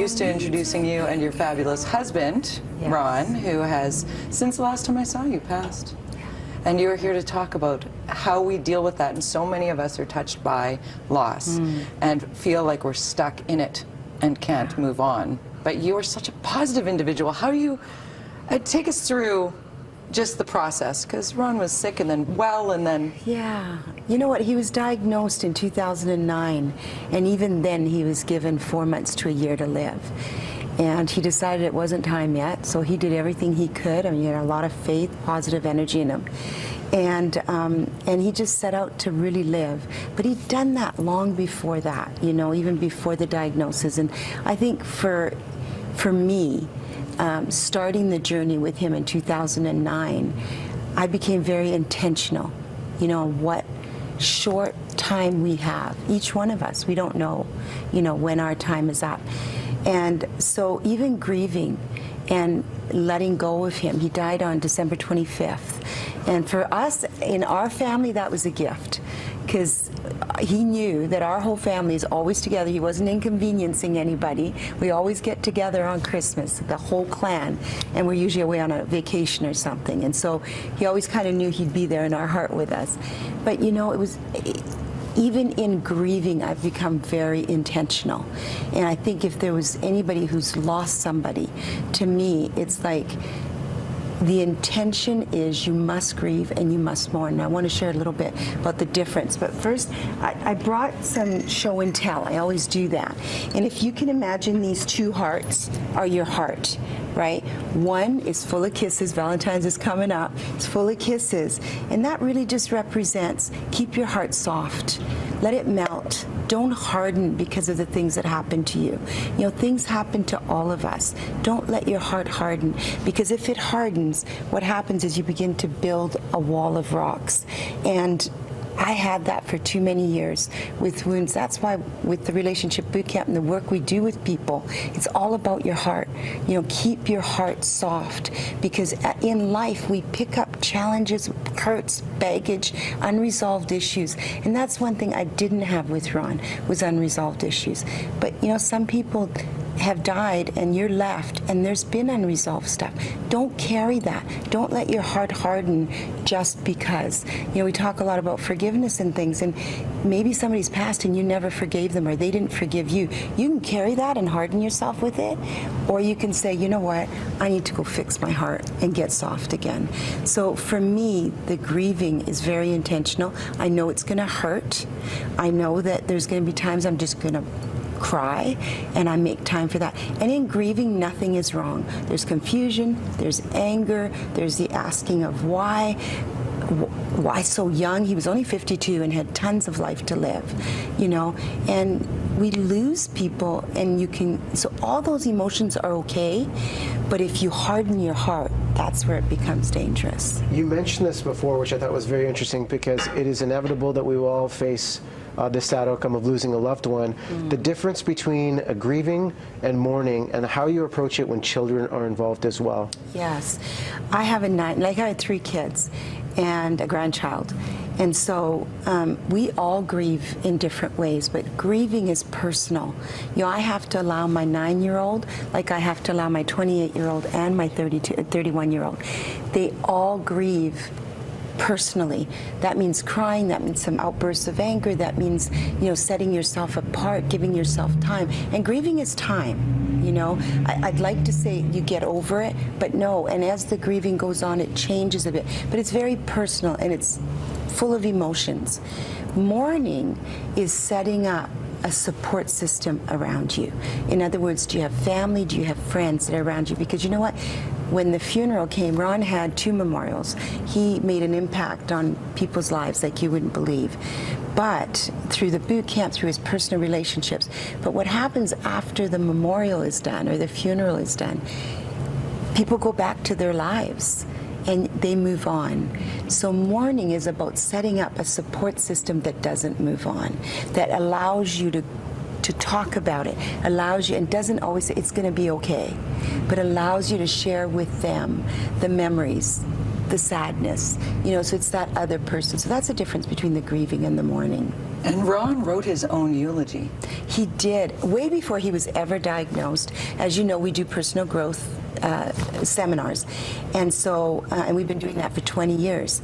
used to introducing you and your fabulous husband, Yes. Ron, who has, since the last time I saw you, passed. And you are here to talk about how we deal with that. And so many of us are touched by loss and feel like we're stuck in it and can't move on. But you are such a positive individual. How do you take us through just the process? Because Ron was sick and then well and then... Yeah. You know what? He was diagnosed in 2009, and even then he was given 4 months to a year to live. And he decided it wasn't time yet, so he did everything he could. I mean, he had a lot of faith, positive energy in him. And he just set out to really live. But he'd done that long before that, you know, even before the diagnosis. And I think for me, starting the journey with him in 2009, I became very intentional, you know, what short time we have. Each one of us, we don't know, you know, when our time is up. And so even grieving and letting go of him, he died on December 25th. And for us, in our family, that was a gift, because he knew that our whole family is always together. He wasn't inconveniencing anybody. We always get together on Christmas, the whole clan, and we're usually away on a vacation or something. And so he always kind of knew he'd be there in our heart with us. But you know, it was... Even in grieving, I've become very intentional. And I think if there was anybody who's lost somebody, to me, it's like the intention is you must grieve and you must mourn. And I want to share a little bit about the difference. But first, I brought some show and tell. I always do that. And if you can imagine, these two hearts are your heart, right? One is full of kisses. Valentine's is coming up. It's full of kisses. And that really just represents, keep your heart soft. Let it melt. Don't harden because of the things that happen to you. You know, things happen to all of us. Don't let your heart harden, because if it hardens, what happens is you begin to build a wall of rocks. And I had that for too many years with wounds. That's why with the Relationship Bootcamp and the work we do with people, it's all about your heart. You know, keep your heart soft, because in life we pick up challenges, hurts, baggage, unresolved issues. And that's one thing I didn't have with Ron, was unresolved issues. But you know, some people have died and you're left and there's been unresolved stuff. Don't carry that. Don't let your heart harden just because. You know, we talk a lot about forgiveness and things, and maybe somebody's passed and you never forgave them, or they didn't forgive you. You can carry that and harden yourself with it, or you can say, you know what, I need to go fix my heart and get soft again. So for me, the grieving is very intentional. I know it's going to hurt. I know that there's going to be times I'm just going to cry, and I make time for that. And in grieving, nothing is wrong. There's confusion, there's anger, there's the asking of why so young? He was only 52 and had tons of life to live, you know, and we lose people, and you can, so all those emotions are okay, but if you harden your heart, that's where it becomes dangerous. You mentioned this before, which I thought was very interesting, because it is inevitable that we will all face the sad outcome of losing a loved one. The difference between grieving and mourning, and how you approach it when children are involved as well. Yes. I have I had 3 kids and a grandchild. And so we all grieve in different ways, but grieving is personal. You know, I have to allow my 9-year-old, like I have to allow my 28-year-old and my 31-year-old. They all grieve personally. That means crying, that means some outbursts of anger, that means, you know, setting yourself apart, giving yourself time. And grieving is time, you know. I'd like to say you get over it, but no, and as the grieving goes on, it changes a bit. But it's very personal, and it's full of emotions. Mourning is setting up a support system around you. In other words, do you have family? Do you have friends that are around you? Because you know what? When the funeral came, Ron had 2 memorials. He made an impact on people's lives like you wouldn't believe. But through the boot camp, through his personal relationships. But what happens after the memorial is done or the funeral is done, people go back to their lives and they move on. So mourning is about setting up a support system that doesn't move on, that allows you to talk about it, allows you, and doesn't always say it's going to be okay, but allows you to share with them the memories, the sadness, you know, so it's that other person. So that's the difference between the grieving and the mourning. And Ron wrote his own eulogy. He did, way before he was ever diagnosed. As you know, we do personal growth seminars, and so and we've been doing that for 20 years.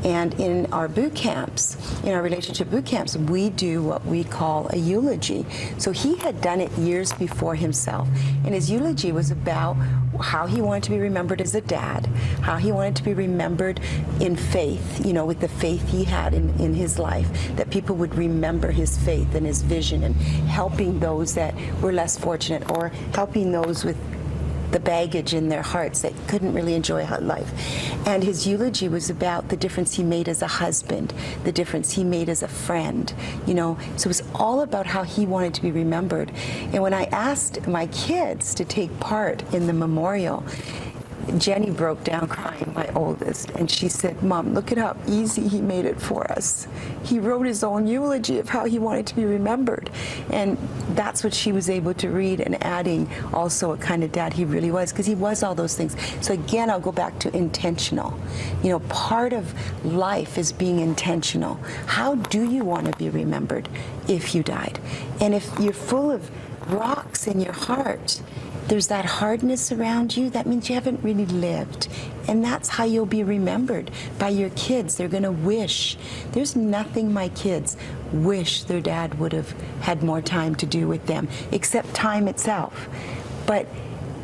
And in our boot camps, in our relationship boot camps, we do what we call a eulogy. So he had done it years before himself, and his eulogy was about how he wanted to be remembered as a dad, how he wanted to be remembered in faith, you know, with the faith he had in his life, that people would remember his faith and his vision, and helping those that were less fortunate, or helping those with the baggage in their hearts that couldn't really enjoy life. And his eulogy was about the difference he made as a husband, the difference he made as a friend, you know. So it was all about how he wanted to be remembered. And when I asked my kids to take part in the memorial, Jenny broke down crying, my oldest, and she said, "Mom, look at how easy he made it for us. He wrote his own eulogy of how he wanted to be remembered." And that's what she was able to read, and adding also what kind of dad he really was, because he was all those things. So again, I'll go back to intentional. You know, part of life is being intentional. How do you want to be remembered if you died? And if you're full of rocks in your heart, there's that hardness around you, that means you haven't really lived. And that's how you'll be remembered by your kids. They're going to wish. There's nothing my kids wish their dad would have had more time to do with them, except time itself. But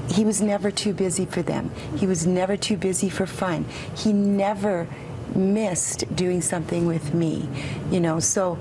he was never too busy for them. He was never too busy for fun. He never missed doing something with me, you know. So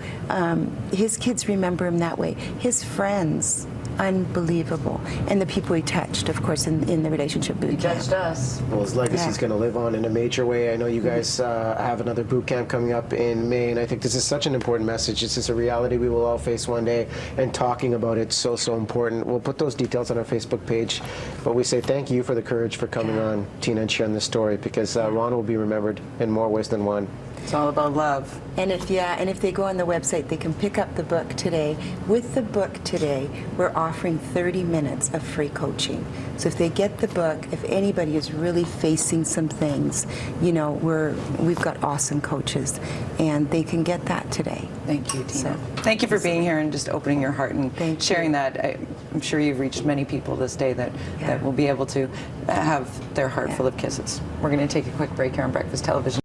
his kids remember him that way. His friends, unbelievable. And the people he touched, of course, in the relationship boot camp. He touched us. Well, his legacy is Yeah. going to live on in a major way. I know you guys have another boot camp coming up in May, and I think this is such an important message. This is a reality we will all face one day, and talking about it so important. We'll put those details on our Facebook page, but we say thank you for the courage for coming on, Tina, and sharing this story, because Ron will be remembered in more ways than one. It's all about love. And if they go on the website, they can pick up the book today. With the book today, we're offering 30 minutes of free coaching. So if they get the book, if anybody is really facing some things, you know, we've got awesome coaches, and they can get that today. Thank you, Tina. So- Thank you for being here and just opening your heart and Thank sharing you. that. I'm sure you've reached many people this day that Yeah. will be able to have their heart Yeah. full of kisses. We're going to take a quick break here on Breakfast Television.